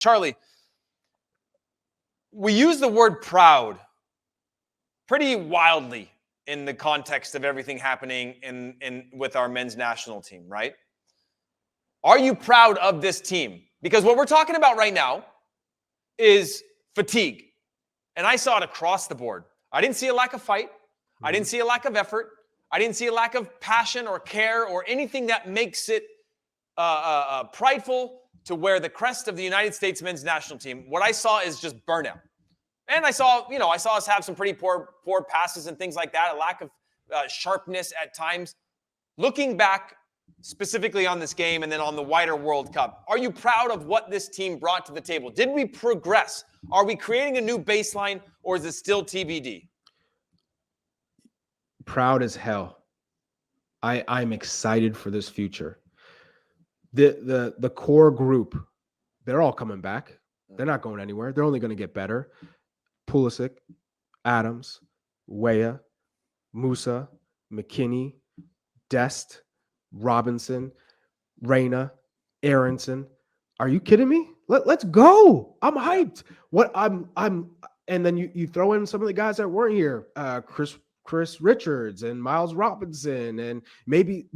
Charlie, we use the word proud pretty wildly in the context of everything happening with our men's national team, right? Are you proud of this team? Because what we're talking about right now is fatigue. And I saw it across the board. I didn't see a lack of fight. I didn't see a lack of effort. I didn't see a lack of passion or care or anything that makes it prideful to wear the crest of the United States men's national team. What I saw is just burnout. And I saw us have some pretty poor passes and things like that, a lack of sharpness at times. Looking back specifically on this game and then on the wider World Cup, are you proud of what this team brought to the table? Did we progress? Are we creating a new baseline, or is it still TBD? Proud as hell. I'm excited for this future. The core group, they're all coming back. They're not going anywhere. They're only going to get better. Pulisic, Adams, Weah, Musa, McKinney, Dest, Robinson, Reyna, Aronson. Are you kidding me? Let's go. I'm hyped. And then you throw in some of the guys that weren't here. Chris Richards and Miles Robinson, and maybe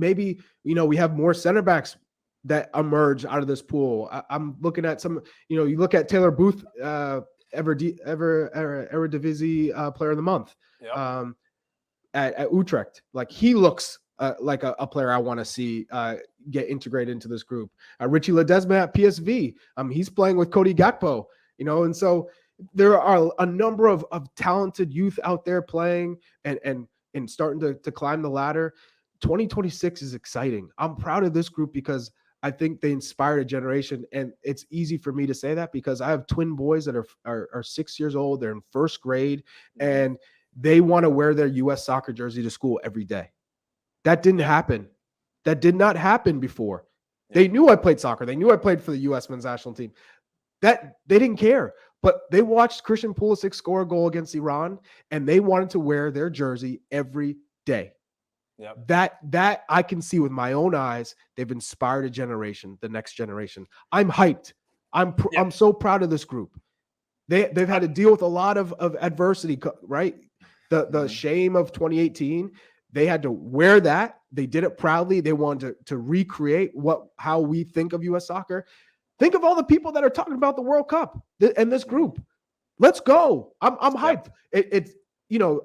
we have more center backs that emerge out of this pool. I'm looking at some. You look at Taylor Booth, Eredivisie Player of the Month, yep. At Utrecht. Like, he looks like a player I want to see get integrated into this group. Richie Ledesma at PSV. He's playing with Cody Gakpo. And so there are a number of talented youth out there playing and starting to climb the ladder. 2026 is exciting. I'm proud of this group because I think they inspired a generation, and it's easy for me to say that because I have twin boys that are 6 years old. They're in first grade, and they want to wear their U.S. soccer jersey to school every day. That didn't happen. That did not happen before. They knew I played soccer. They knew I played for the U.S. men's national team. That they didn't care, but they watched Christian Pulisic score a goal against Iran, and they wanted to wear their jersey every day. Yep. That I can see with my own eyes. They've inspired a generation, the next generation. I'm hyped. I'm so proud of this group. They've had to deal with a lot of adversity, right? The shame of 2018. They had to wear that. They did it proudly. They wanted to recreate how we think of U.S. soccer. Think of all the people that are talking about the World Cup and this group. Let's go. I'm hyped. It's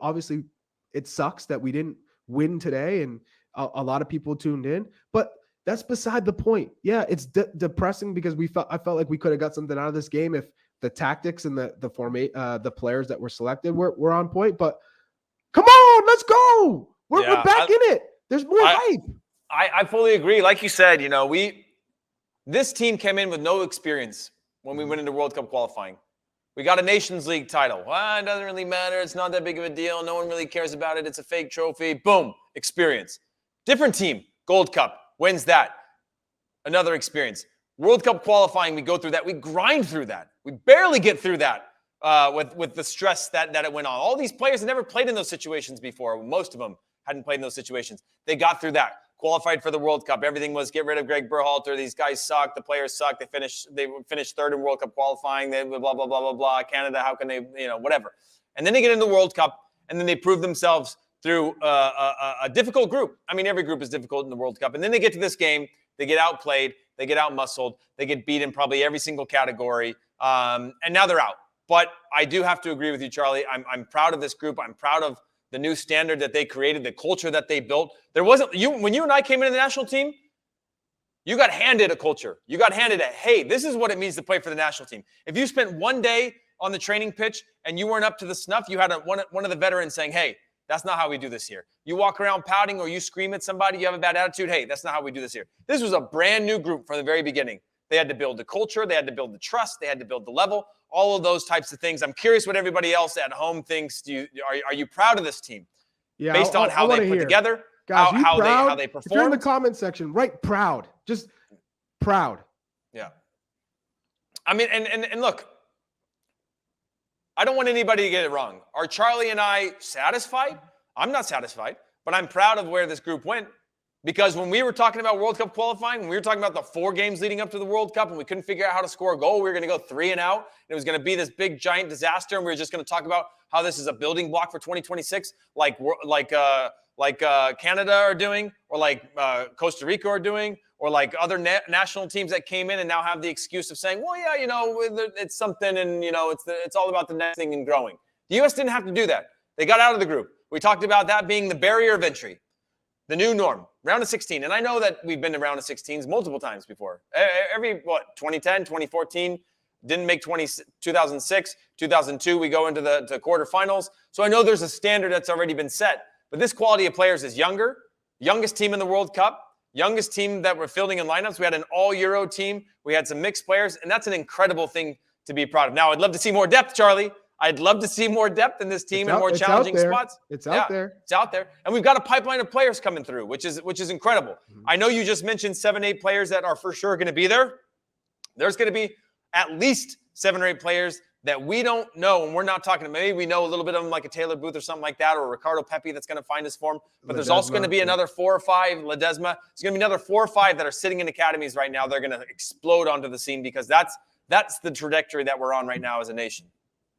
obviously it sucks that we didn't win today, and a lot of people tuned in, but that's beside the point. Yeah, it's depressing because I felt like we could have got something out of this game if the tactics and the players that were selected were on point. But come on, let's go. We're back in it. There's more hype. I fully agree. Like you said, this team came in with no experience when we went into World Cup qualifying. We got a Nations League title. Well, it doesn't really matter. It's not that big of a deal. No one really cares about it. It's a fake trophy. Boom, experience. Different team, Gold Cup, wins that. Another experience. World Cup qualifying, we go through that. We grind through that. We barely get through that with the stress that it went on. All these players had never played in those situations before. Most of them hadn't played in those situations. They got through that. Qualified for the World Cup. Everything was get rid of Greg Berhalter. These guys suck. The players suck. They finished third in World Cup qualifying. They blah, blah, blah, blah, blah. Canada, how can they, whatever. And then they get into the World Cup, and then they prove themselves through a difficult group. I mean, every group is difficult in the World Cup. And then they get to this game. They get outplayed. They get outmuscled. They get beat in probably every single category. And now they're out. But I do have to agree with you, Charlie. I'm proud of this group. I'm proud of the new standard that they created, the culture that they built. There wasn't when you and I came into the national team, you got handed a culture. You got handed hey, this is what it means to play for the national team. If you spent one day on the training pitch and you weren't up to the snuff, you had one of the veterans saying, hey, that's not how we do this here. You walk around pouting or you scream at somebody, you have a bad attitude, hey, that's not how we do this here. This was a brand new group from the very beginning. They had to build the culture. They had to build the trust. They had to build the level. All of those types of things. I'm curious what everybody else at home thinks. Are you proud of this team? Yeah, based on how they put together, guys, how they perform. If you're in the comment section, write proud. Just proud. Yeah. I mean, and look, I don't want anybody to get it wrong. Are Charlie and I satisfied? I'm not satisfied, but I'm proud of where this group went Because when we were talking about World Cup qualifying, when we were talking about the 4 games leading up to the World Cup and we couldn't figure out how to score a goal, we were going to go 3 and out. And it was going to be this big, giant disaster. And we were just going to talk about how this is a building block for 2026, like Canada are doing, or like Costa Rica are doing, or like other national teams that came in and now have the excuse of saying, well, yeah, it's something and, it's all about the next thing and growing. The U.S. didn't have to do that. They got out of the group. We talked about that being the barrier of entry, the new norm, round of 16. And I know that we've been to round of 16s multiple times before. 2010, 2014, didn't make 2006, 2002, we go into the quarterfinals. So I know there's a standard that's already been set. But this quality of players is younger, youngest team in the World Cup, youngest team that we're fielding in lineups. We had an all-Euro team. We had some mixed players, and that's an incredible thing to be proud of. Now, I'd love to see more depth, Charlie. I'd love to see more depth in this team and more challenging spots. It's out there. It's out there. And we've got a pipeline of players coming through, which is incredible. Mm-hmm. I know you just mentioned 7, 8 players that are for sure going to be there. There's going to be at least 7 or 8 players that we don't know, and we're not talking, maybe we know a little bit of them like a Taylor Booth or something like that, or a Ricardo Pepi that's going to find his form. But there's also going to be another 4 or 5, Ledesma. There's going to be another 4 or 5 that are sitting in academies right now. They're going to explode onto the scene because that's the trajectory that we're on right now as a nation.